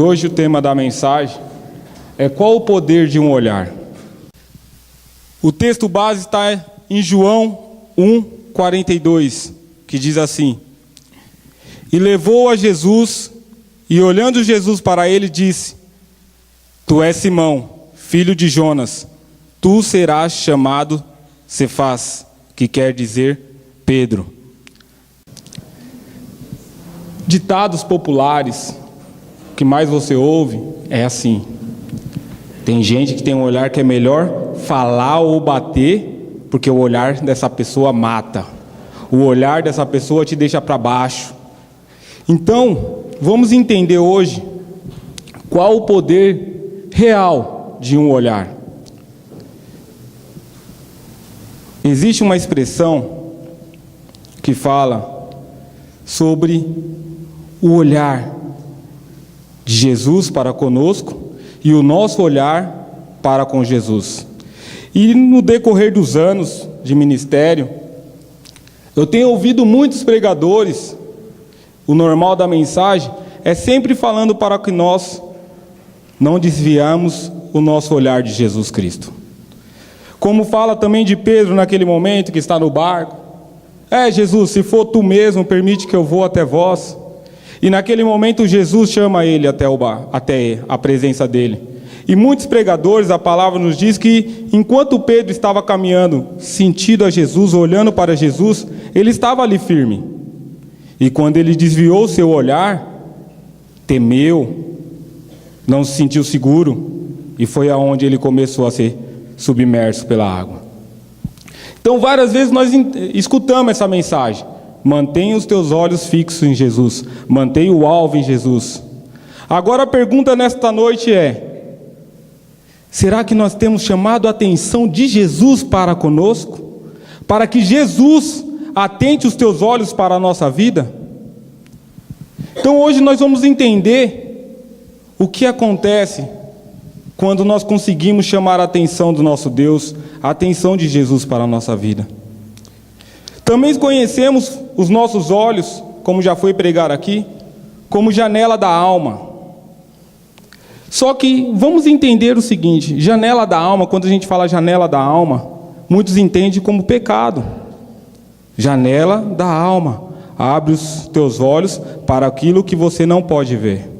Hoje o tema da mensagem é qual o poder de um olhar. O texto base está em João 1:42, que diz assim: E levou a Jesus, e olhando Jesus para ele, disse: Tu és Simão, filho de Jonas, tu serás chamado Cefás, que quer dizer Pedro. Ditados populares, o que mais você ouve é assim: tem gente que tem um olhar que é melhor falar ou bater, porque o olhar dessa pessoa mata. O olhar dessa pessoa te deixa para baixo. Então, vamos entender hoje qual o poder real de um olhar. Existe uma expressão que fala sobre o olhar de Jesus para conosco e o nosso olhar para com Jesus. E no decorrer dos anos de ministério, eu tenho ouvido muitos pregadores. O normal da mensagem é sempre falando para que nós não desviamos o nosso olhar de Jesus Cristo. Como fala também de Pedro naquele momento que está no barco: Jesus, se for tu mesmo, permite que eu vou até vós. E naquele momento Jesus chama ele até a presença dele. E muitos pregadores, a palavra nos diz que enquanto Pedro estava caminhando sentido a Jesus, olhando para Jesus, ele estava ali firme. E quando ele desviou seu olhar, temeu, não se sentiu seguro, e foi aonde ele começou a ser submerso pela água. Então várias vezes nós escutamos essa mensagem: mantenha os teus olhos fixos em Jesus, mantenha o alvo em Jesus. Agora a pergunta nesta noite é: será que nós temos chamado a atenção de Jesus para conosco? Para que Jesus atente os teus olhos para a nossa vida? Então hoje nós vamos entender o que acontece quando nós conseguimos chamar a atenção do nosso Deus, a atenção de Jesus para a nossa vida. Também conhecemos os nossos olhos, como já foi pregar aqui, como janela da alma. Só que vamos entender o seguinte: janela da alma, quando a gente fala janela da alma, muitos entendem como pecado. Janela da alma, abre os teus olhos para aquilo que você não pode ver.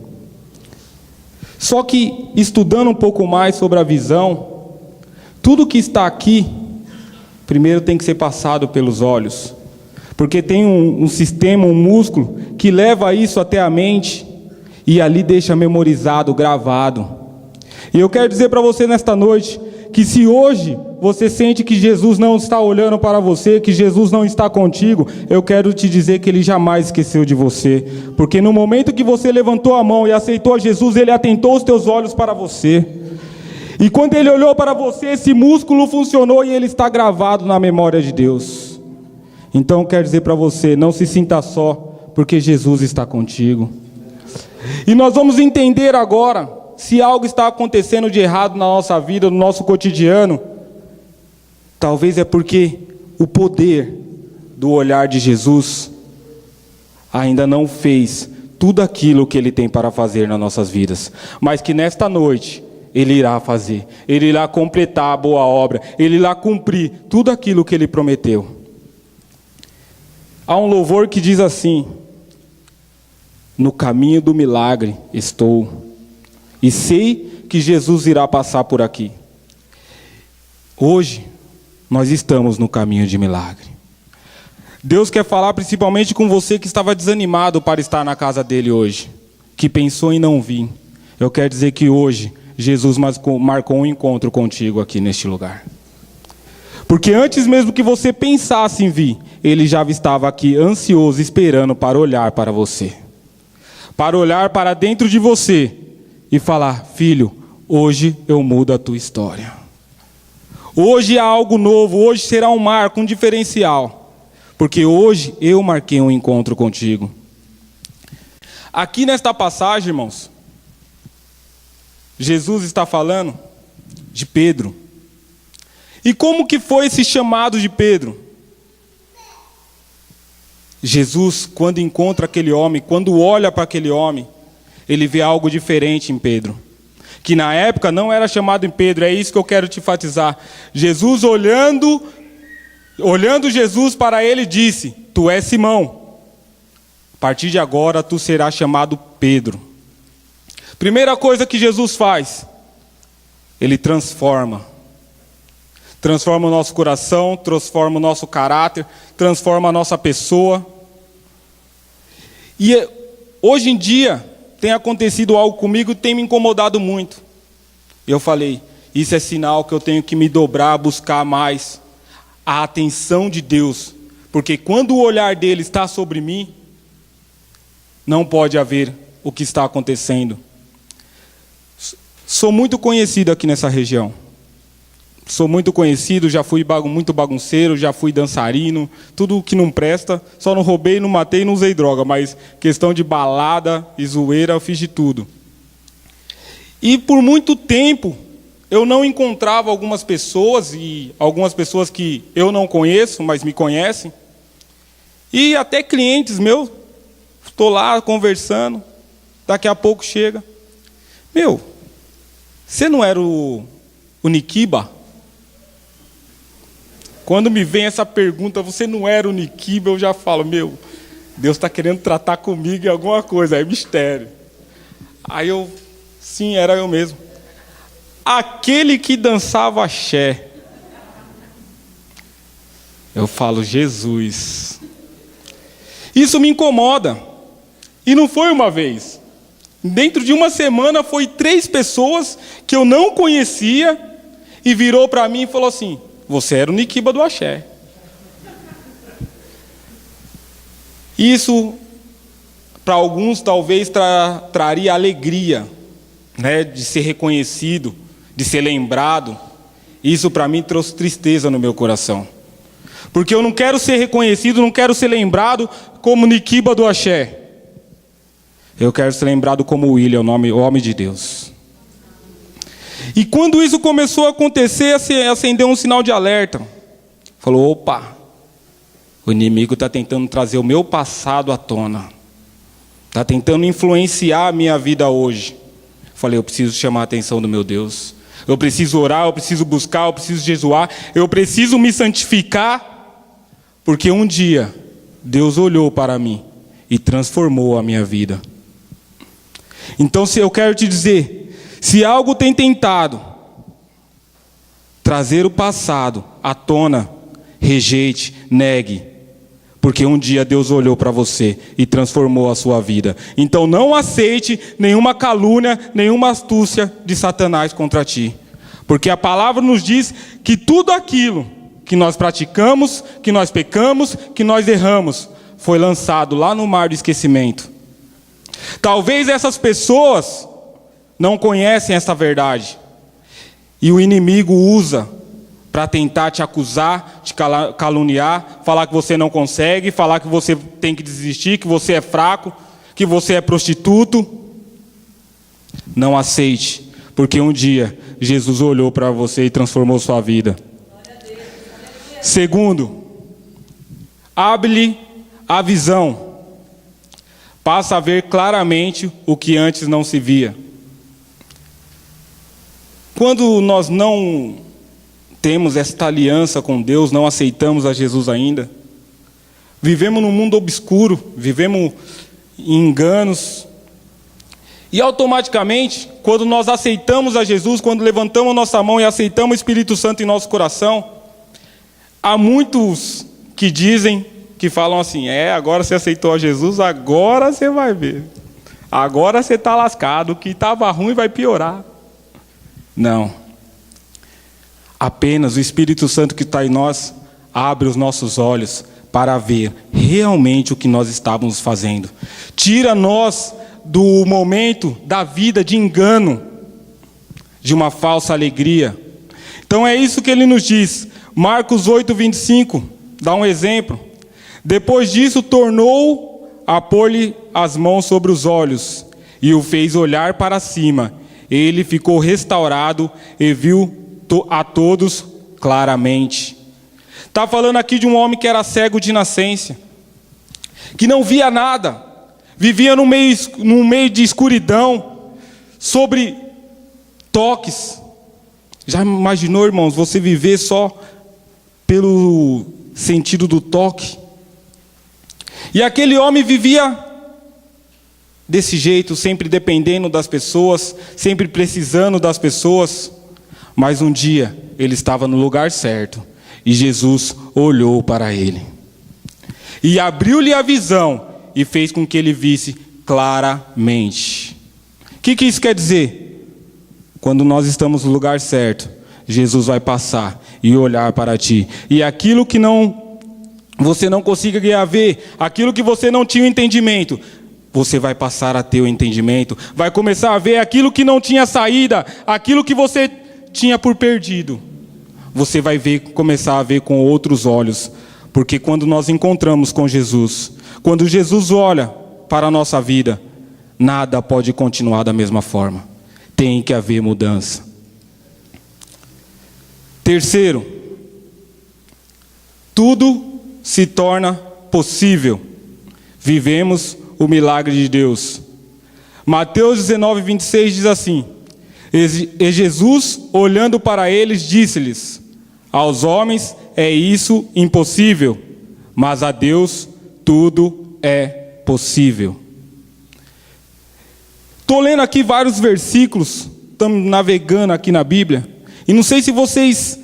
Só que, estudando um pouco mais sobre a visão, tudo que está aqui, primeiro tem que ser passado pelos olhos. Porque tem um sistema, um músculo, que leva isso até a mente, e ali deixa memorizado, gravado. E eu quero dizer para você nesta noite, que se hoje você sente que Jesus não está olhando para você, que Jesus não está contigo, eu quero te dizer que Ele jamais esqueceu de você. Porque no momento que você levantou a mão e aceitou a Jesus, Ele atentou os teus olhos para você. E quando Ele olhou para você, esse músculo funcionou e ele está gravado na memória de Deus. Então eu quero dizer para você, não se sinta só, porque Jesus está contigo. E nós vamos entender agora, se algo está acontecendo de errado na nossa vida, no nosso cotidiano, talvez é porque o poder do olhar de Jesus ainda não fez tudo aquilo que Ele tem para fazer nas nossas vidas. Mas que nesta noite Ele irá fazer, Ele irá completar a boa obra, Ele irá cumprir tudo aquilo que Ele prometeu. Há um louvor que diz assim: no caminho do milagre estou, e sei que Jesus irá passar por aqui. Hoje, nós estamos no caminho de milagre. Deus quer falar principalmente com você que estava desanimado para estar na casa dele hoje, que pensou em não vir. Eu quero dizer que hoje, Jesus marcou um encontro contigo aqui neste lugar. Porque antes mesmo que você pensasse em vir, Ele já estava aqui ansioso, esperando para olhar para você. Para olhar para dentro de você e falar: filho, hoje eu mudo a tua história. Hoje há algo novo, hoje será um marco, um diferencial. Porque hoje eu marquei um encontro contigo. Aqui nesta passagem, irmãos, Jesus está falando de Pedro. E como que foi esse chamado de Pedro? Jesus, quando encontra aquele homem, quando olha para aquele homem, ele vê algo diferente em Pedro. Que na época não era chamado em Pedro, é isso que eu quero te enfatizar. Jesus olhando Jesus para ele disse: tu és Simão, a partir de agora tu serás chamado Pedro. Primeira coisa que Jesus faz, ele transforma o nosso coração, transforma o nosso caráter, transforma a nossa pessoa. E hoje em dia tem acontecido algo comigo que tem me incomodado muito. Eu falei, isso é sinal que eu tenho que me dobrar, buscar mais a atenção de Deus. Porque quando o olhar dele está sobre mim, não pode haver o que está acontecendo. Sou muito conhecido aqui nessa região. Sou muito conhecido, já fui muito bagunceiro, já fui dançarino, tudo que não presta, só não roubei, não matei, não usei droga, mas questão de balada e zoeira, eu fiz de tudo. E por muito tempo, eu não encontrava algumas pessoas, e algumas pessoas que eu não conheço, mas me conhecem, e até clientes meus, estou lá conversando, daqui a pouco chega, você não era o Nikiba? Quando me vem essa pergunta, você não era o Nikiba, eu já falo, Deus está querendo tratar comigo em alguma coisa, é mistério. Aí sim, era eu mesmo. Aquele que dançava axé. Eu falo, Jesus. Isso me incomoda. E não foi uma vez. Dentro de uma semana, foi 3 pessoas que eu não conhecia e virou para mim e falou assim: você era o Nikiba do axé. Isso, para alguns, talvez traria alegria, né, de ser reconhecido, de ser lembrado. Isso, para mim, trouxe tristeza no meu coração. Porque eu não quero ser reconhecido, não quero ser lembrado como Nikiba do axé. Eu quero ser lembrado como William, o homem de Deus. E quando isso começou a acontecer, acendeu um sinal de alerta. Falou, opa, o inimigo está tentando trazer o meu passado à tona. Está tentando influenciar a minha vida hoje. Falei, eu preciso chamar a atenção do meu Deus. Eu preciso orar, eu preciso buscar, eu preciso jejuar. Eu preciso me santificar. Porque um dia, Deus olhou para mim e transformou a minha vida. Então, eu quero te dizer, se algo tem tentado trazer o passado à tona, rejeite, negue, porque um dia Deus olhou para você e transformou a sua vida. Então não aceite nenhuma calúnia, nenhuma astúcia de Satanás contra ti, porque a palavra nos diz que tudo aquilo que nós praticamos, que nós pecamos, que nós erramos, foi lançado lá no mar do esquecimento. Talvez essas pessoas não conhecem essa verdade. E o inimigo usa para tentar te acusar, te caluniar, falar que você não consegue, falar que você tem que desistir, que você é fraco, que você é prostituto. Não aceite, porque um dia Jesus olhou para você e transformou sua vida. Segundo, abre-lhe a visão. Passa a ver claramente o que antes não se via. Quando nós não temos esta aliança com Deus, não aceitamos a Jesus ainda, vivemos num mundo obscuro, vivemos em enganos, e automaticamente, quando nós aceitamos a Jesus, quando levantamos nossa mão e aceitamos o Espírito Santo em nosso coração, há muitos que dizem, que falam assim, agora você aceitou a Jesus, agora você vai ver. Agora você está lascado, o que estava ruim vai piorar. Não. Apenas o Espírito Santo que está em nós abre os nossos olhos para ver realmente o que nós estávamos fazendo. Tira nós do momento da vida de engano, de uma falsa alegria. Então é isso que ele nos diz. Marcos 8:25, dá um exemplo. Depois disso, tornou a pôr-lhe as mãos sobre os olhos e o fez olhar para cima. Ele ficou restaurado e viu a todos claramente. Está falando aqui de um homem que era cego de nascença, que não via nada, vivia num meio de escuridão, sobre toques. Já imaginou, irmãos, você viver só pelo sentido do toque? E aquele homem vivia desse jeito, sempre dependendo das pessoas, sempre precisando das pessoas. Mas um dia ele estava no lugar certo e Jesus olhou para ele e abriu-lhe a visão e fez com que ele visse claramente. O que isso quer dizer? Quando nós estamos no lugar certo, Jesus vai passar e olhar para ti, e aquilo que você não conseguia ver, aquilo que você não tinha entendimento, você vai passar a ter o entendimento, vai começar a ver aquilo que não tinha saída, aquilo que você tinha por perdido. Você vai começar a ver com outros olhos, porque quando nós encontramos com Jesus, quando Jesus olha para a nossa vida, nada pode continuar da mesma forma. Tem que haver mudança. Terceiro, tudo se torna possível. Vivemos o milagre de Deus. Mateus 19, 26 diz assim: E Jesus, olhando para eles, disse-lhes: aos homens é isso impossível, mas a Deus tudo é possível. Estou lendo aqui vários versículos, estamos navegando aqui na Bíblia, e não sei se vocês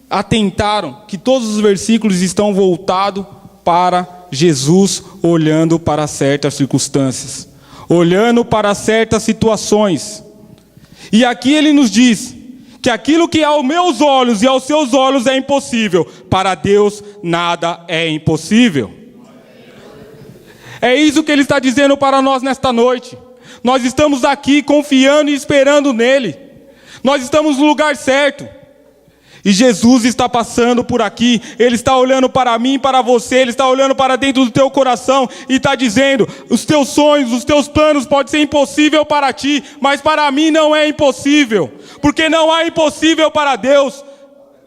atentaram que todos os versículos estão voltados para Jesus olhando para certas circunstâncias, olhando para certas situações. E aqui ele nos diz que aquilo que aos meus olhos e aos seus olhos é impossível, para Deus nada é impossível. É isso que ele está dizendo para nós nesta noite. Nós estamos aqui confiando e esperando nele. Nós estamos no lugar certo. E Jesus está passando por aqui, Ele está olhando para mim, para você, Ele está olhando para dentro do teu coração e está dizendo: os teus sonhos, os teus planos podem ser impossível para ti, mas para mim não é impossível, porque não há impossível para Deus.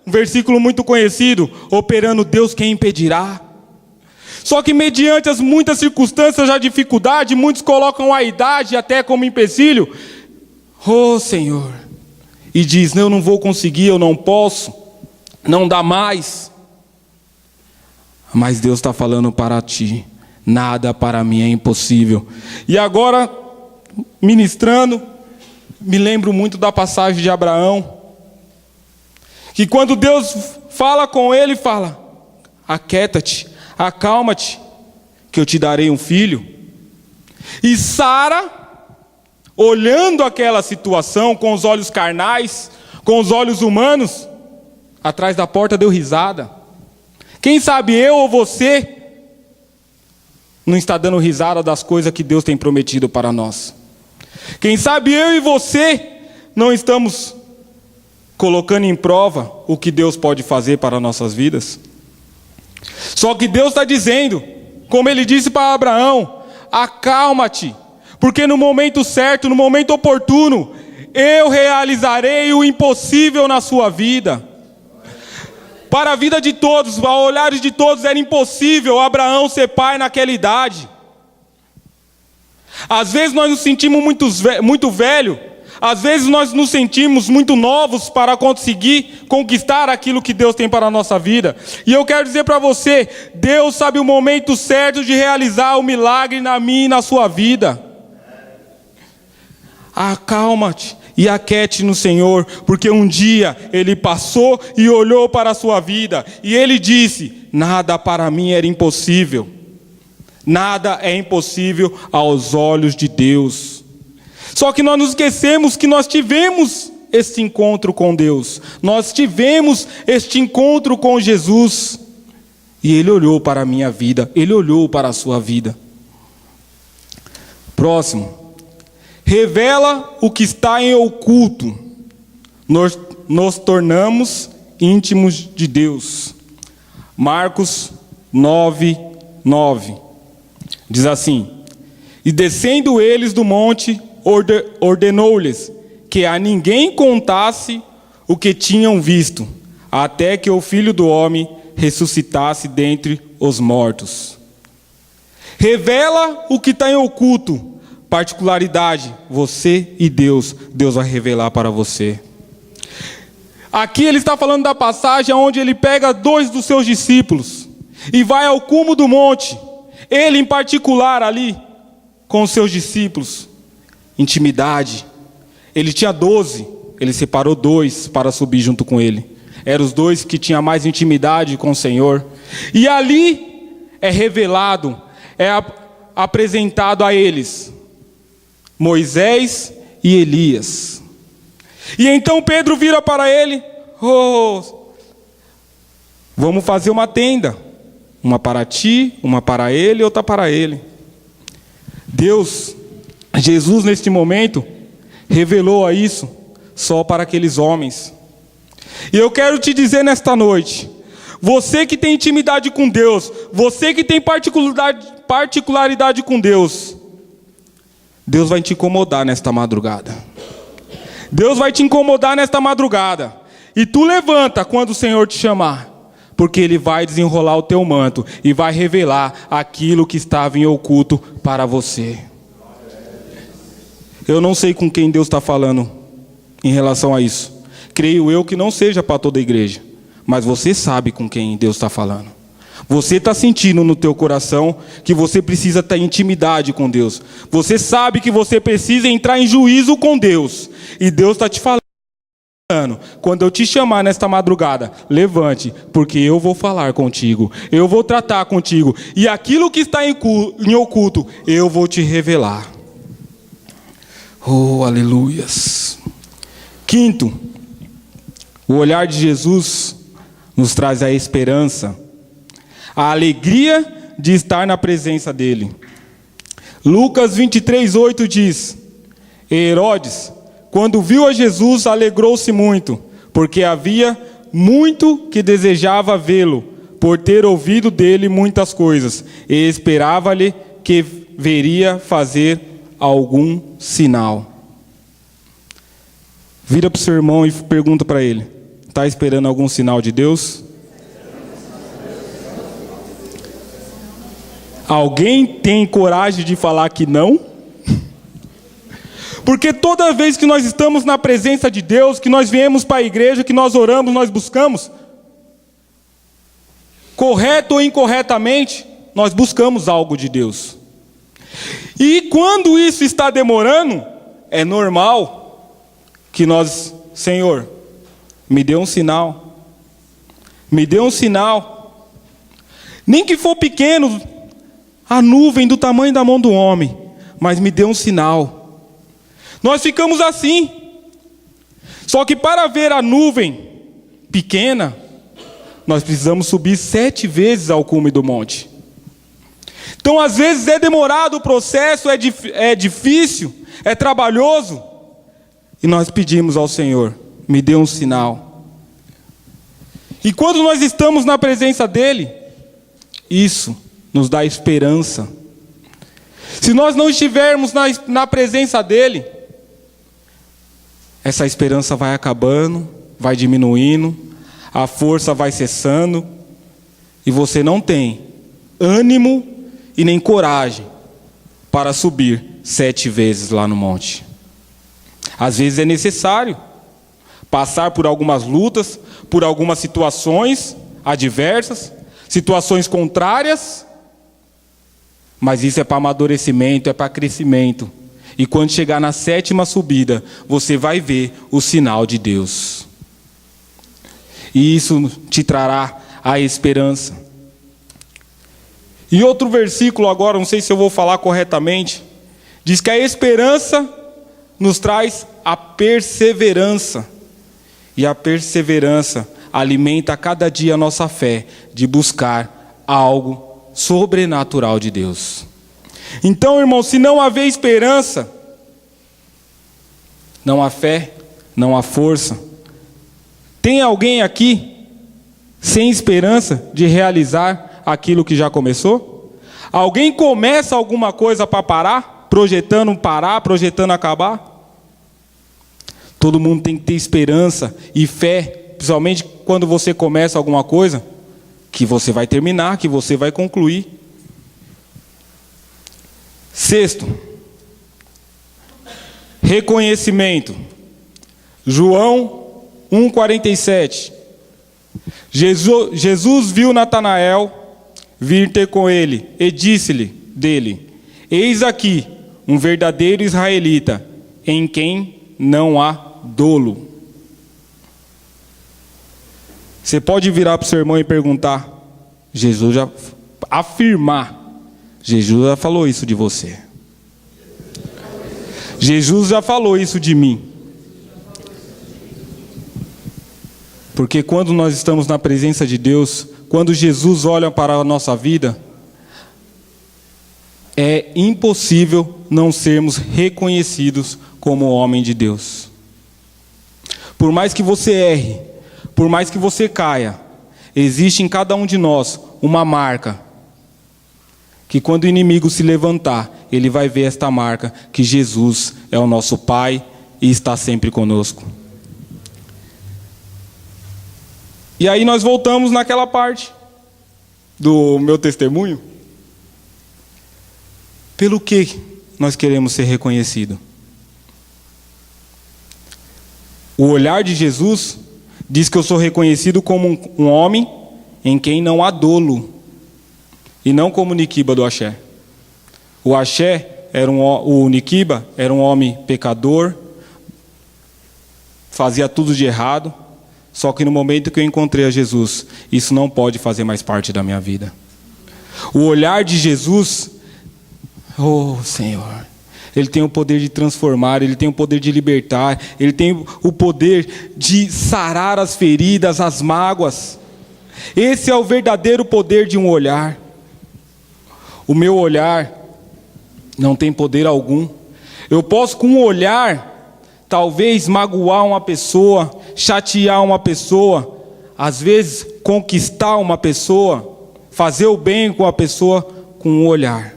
Um versículo muito conhecido: operando Deus, quem impedirá? Só que mediante as muitas circunstâncias, a dificuldade, muitos colocam a idade até como empecilho. Oh Senhor, e diz: eu não vou conseguir, eu não posso, não dá mais. Mas Deus está falando para ti: nada para mim é impossível. E agora, ministrando, me lembro muito da passagem de Abraão, que quando Deus fala com ele, fala: aquieta-te, acalma-te, que eu te darei um filho. E Sara, olhando aquela situação com os olhos carnais, com os olhos humanos, atrás da porta deu risada. Quem sabe eu ou você não está dando risada das coisas que Deus tem prometido para nós. Quem sabe eu e você não estamos colocando em prova o que Deus pode fazer para nossas vidas. Só que Deus está dizendo, como Ele disse para Abraão: acalma-te, porque no momento certo, no momento oportuno, eu realizarei o impossível na sua vida. Para a vida de todos, ao olhares de todos, era impossível Abraão ser pai naquela idade. Às vezes nós nos sentimos muito velhos, às vezes nós nos sentimos muito novos para conseguir conquistar aquilo que Deus tem para a nossa vida. E eu quero dizer para você: Deus sabe o momento certo de realizar o milagre na minha e na sua vida. Acalma-te e aquiete no Senhor, porque um dia Ele passou e olhou para a sua vida, e Ele disse: nada para mim era impossível. Nada é impossível aos olhos de Deus. Só que nós nos esquecemos que nós tivemos este encontro com Deus. Nós tivemos este encontro com Jesus. E Ele olhou para a minha vida, Ele olhou para a sua vida. Próximo. Revela o que está em oculto. Nos tornamos íntimos de Deus. Marcos 9, 9. Diz assim: e descendo eles do monte, ordenou-lhes que a ninguém contasse o que tinham visto, até que o Filho do Homem ressuscitasse dentre os mortos. Revela o que está em oculto. Particularidade, você e Deus. Deus vai revelar para você. Aqui ele está falando da passagem onde ele pega 2 dos seus discípulos e vai ao cume do monte. Ele em particular ali, com os seus discípulos. Intimidade. Ele tinha 12, ele separou 2 para subir junto com ele. Eram os 2 que tinham mais intimidade com o Senhor. E ali é revelado, apresentado a eles Moisés e Elias. E então Pedro vira para ele: vamos fazer uma tenda, uma para ti, uma para ele e outra para ele. Jesus neste momento revelou isso só para aqueles homens. E eu quero te dizer nesta noite, você que tem intimidade com Deus, você que tem particularidade com Deus, Deus vai te incomodar nesta madrugada. Deus vai te incomodar nesta madrugada. E tu levanta quando o Senhor te chamar, porque Ele vai desenrolar o teu manto e vai revelar aquilo que estava em oculto para você. Eu não sei com quem Deus está falando em relação a isso. Creio eu que não seja para toda a igreja, mas você sabe com quem Deus está falando. Você está sentindo no teu coração que você precisa ter intimidade com Deus. Você sabe que você precisa entrar em juízo com Deus. E Deus está te falando: quando eu te chamar nesta madrugada, levante, porque eu vou falar contigo. Eu vou tratar contigo. E aquilo que está em oculto, eu vou te revelar. Oh, aleluias. Quinto, o olhar de Jesus nos traz a esperança, a alegria de estar na presença dele. Lucas 23:8 diz: Herodes, quando viu a Jesus, alegrou-se muito, porque havia muito que desejava vê-lo, por ter ouvido dele muitas coisas, e esperava-lhe que veria fazer algum sinal. Vira para o seu irmão e pergunta para ele: está esperando algum sinal de Deus? Alguém tem coragem de falar que não? Porque toda vez que nós estamos na presença de Deus, que nós viemos para a igreja, que nós oramos, nós buscamos, correto ou incorretamente, nós buscamos algo de Deus. E quando isso está demorando, é normal que nós: Senhor, me dê um sinal. Me dê um sinal. Nem que for pequeno, a nuvem do tamanho da mão do homem, mas me dê um sinal. Nós ficamos assim. Só que para ver a nuvem pequena, nós precisamos subir 7 vezes ao cume do monte. Então às vezes é demorado o processo, é difícil, é trabalhoso. E nós pedimos ao Senhor: me dê um sinal. E quando nós estamos na presença dEle, isso nos dá esperança. Se nós não estivermos na presença dEle, essa esperança vai acabando, vai diminuindo, a força vai cessando, e você não tem ânimo e nem coragem para subir 7 vezes lá no monte. Às vezes é necessário passar por algumas lutas, por algumas situações adversas, situações contrárias, mas isso é para amadurecimento, é para crescimento. E quando chegar na 7ª subida, você vai ver o sinal de Deus. E isso te trará a esperança. E outro versículo agora, não sei se eu vou falar corretamente, diz que a esperança nos traz a perseverança. E a perseverança alimenta a cada dia a nossa fé de buscar algo sobrenatural de Deus. Então, irmão, se não haver esperança, não há fé, não há força. Tem alguém aqui sem esperança de realizar aquilo que já começou? Alguém começa alguma coisa para parar, projetando acabar? Todo mundo tem que ter esperança e fé, principalmente quando você começa alguma coisa, que você vai terminar, que você vai concluir. Sexto, reconhecimento. João 1,47. Jesus viu Natanael vir ter com ele e disse-lhe dele: eis aqui um verdadeiro israelita, em quem não há dolo. Você pode virar para o seu irmão e perguntar, Jesus já falou isso de você. Jesus já falou isso de mim. Porque quando nós estamos na presença de Deus, quando Jesus olha para a nossa vida, é impossível não sermos reconhecidos como homem de Deus. Por mais que você erre, por mais que você caia, existe em cada um de nós uma marca, que quando o inimigo se levantar, ele vai ver esta marca, que Jesus é o nosso Pai e está sempre conosco. E aí nós voltamos naquela parte do meu testemunho. Pelo que nós queremos ser reconhecidos? O olhar de Jesus diz que eu sou reconhecido como um homem em quem não há dolo, e não como Niquiba do Axé. O Axé, o Niquiba, era um homem pecador, fazia tudo de errado. Só que no momento que eu encontrei a Jesus, isso não pode fazer mais parte da minha vida. O olhar de Jesus, oh Senhor, Ele tem o poder de transformar, Ele tem o poder de libertar, Ele tem o poder de sarar as feridas, as mágoas. Esse é o verdadeiro poder de um olhar. O meu olhar não tem poder algum. Eu posso com um olhar talvez magoar uma pessoa, chatear uma pessoa, às vezes conquistar uma pessoa, fazer o bem com a pessoa com um olhar.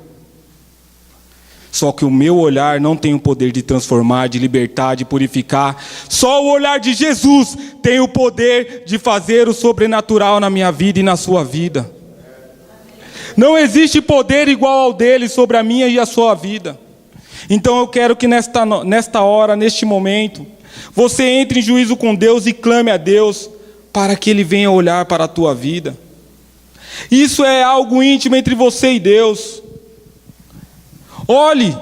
Só que o meu olhar não tem o poder de transformar, de libertar, de purificar. Só o olhar de Jesus tem o poder de fazer o sobrenatural na minha vida e na sua vida. Não existe poder igual ao dele sobre a minha e a sua vida. Então eu quero que nesta hora, neste momento, você entre em juízo com Deus e clame a Deus para que Ele venha olhar para a tua vida. Isso é algo íntimo entre você e Deus. Olhe,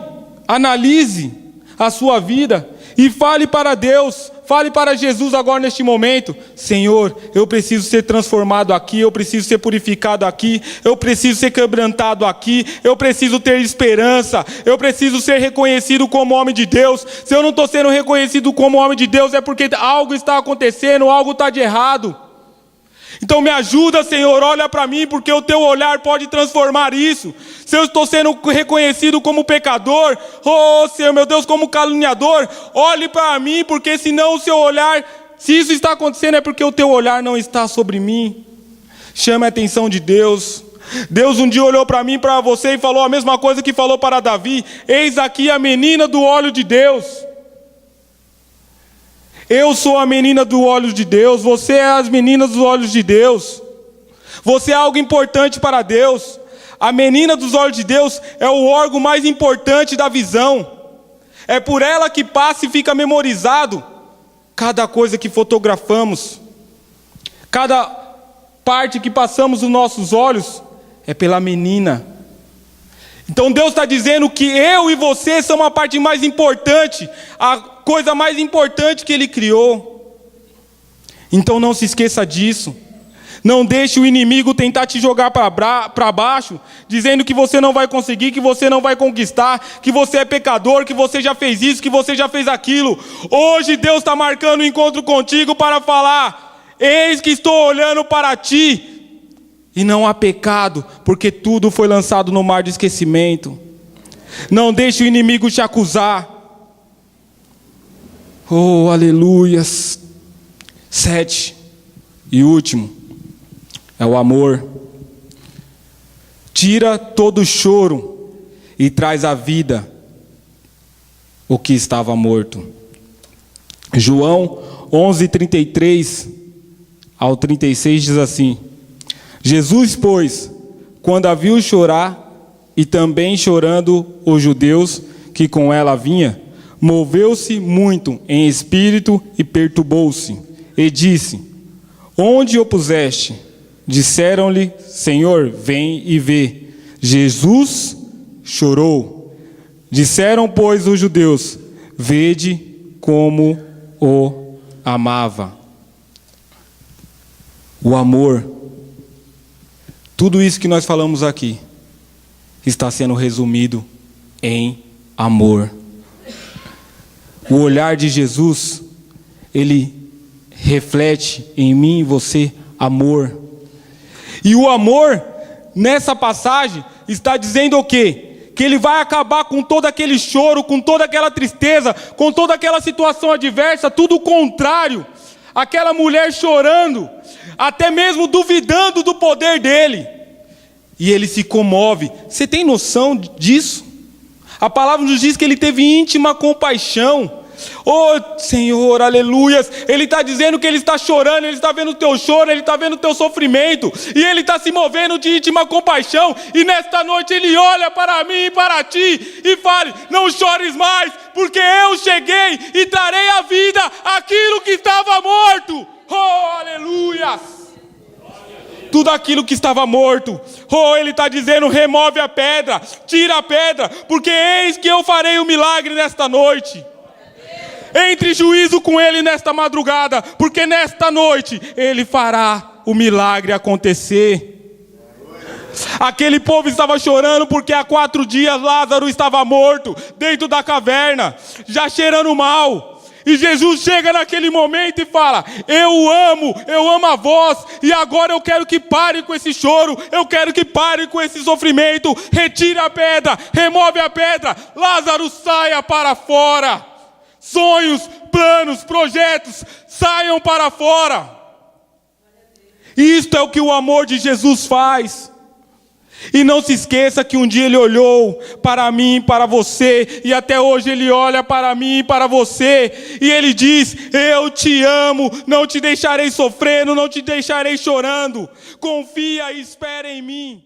analise a sua vida e fale para Deus, fale para Jesus agora neste momento: Senhor, eu preciso ser transformado aqui, eu preciso ser purificado aqui, eu preciso ser quebrantado aqui, eu preciso ter esperança, eu preciso ser reconhecido como homem de Deus. Se eu não estou sendo reconhecido como homem de Deus, é porque algo está acontecendo, algo está de errado. Então me ajuda, Senhor, olha para mim, porque o teu olhar pode transformar isso. Se eu estou sendo reconhecido como pecador, oh Senhor, meu Deus, como caluniador, olhe para mim, porque senão o seu olhar, se isso está acontecendo, é porque o teu olhar não está sobre mim. Chame a atenção de Deus. Deus um dia olhou para mim e para você e falou a mesma coisa que falou para Davi: eis aqui a menina do óleo de Deus. Eu sou a menina do olho de Deus, você é as meninas dos olhos de Deus. Você é algo importante para Deus. A menina dos olhos de Deus é o órgão mais importante da visão. É por ela que passa e fica memorizado cada coisa que fotografamos. Cada parte que passamos os nossos olhos é pela menina. Então Deus está dizendo que eu e você somos a parte mais importante, a coisa mais importante que Ele criou. Então não se esqueça disso. Não deixe o inimigo tentar te jogar para baixo, dizendo que você não vai conseguir, que você não vai conquistar, que você é pecador, que você já fez isso, que você já fez aquilo. Hoje Deus está marcando um encontro contigo para falar: eis que estou olhando para ti. E não há pecado, porque tudo foi lançado no mar de esquecimento. Não deixe o inimigo te acusar. Oh, aleluias. 7. E último, é o amor. Tira todo o choro e traz à vida o que estava morto. João 11:33 ao 36 diz assim: Jesus, pois, quando a viu chorar, E também chorando os judeus que com ela vinha, moveu-se muito em espírito e perturbou-se, e disse: onde o puseste? Disseram-lhe: Senhor, vem e vê. Jesus chorou. Disseram, pois, os judeus: vede como o amava. O amor, tudo isso que nós falamos aqui, está sendo resumido em amor. O olhar de Jesus, ele reflete em mim e você amor. E o amor, nessa passagem, está dizendo o quê? Que ele vai acabar com todo aquele choro, com toda aquela tristeza, com toda aquela situação adversa, tudo o contrário. Aquela mulher chorando, até mesmo duvidando do poder dele. E ele se comove. Você tem noção disso? A palavra nos diz que ele teve íntima compaixão. Oh Senhor, aleluias. Ele está dizendo que ele está chorando, ele está vendo o teu choro, ele está vendo o teu sofrimento, e ele está se movendo de íntima compaixão. E nesta noite ele olha para mim e para ti e fala: não chores mais, porque eu cheguei e trarei à vida aquilo que estava morto. Oh aleluias. Tudo aquilo que estava morto. Oh, ele está dizendo: remove a pedra, tira a pedra, porque eis que eu farei um milagre nesta noite. Entre em juízo com ele nesta madrugada, porque nesta noite ele fará o milagre acontecer. Aquele povo estava chorando porque há 4 dias Lázaro estava morto dentro da caverna, já cheirando mal. E Jesus chega naquele momento e fala: eu amo a vós, e agora eu quero que pare com esse choro, eu quero que pare com esse sofrimento. Retire a pedra, remove a pedra, Lázaro saia para fora. Sonhos, planos, projetos, saiam para fora. Isto é o que o amor de Jesus faz. E não se esqueça que um dia ele olhou para mim, para você, e até hoje ele olha para mim e para você, e ele diz: eu te amo, não te deixarei sofrendo, não te deixarei chorando. Confia e espera em mim.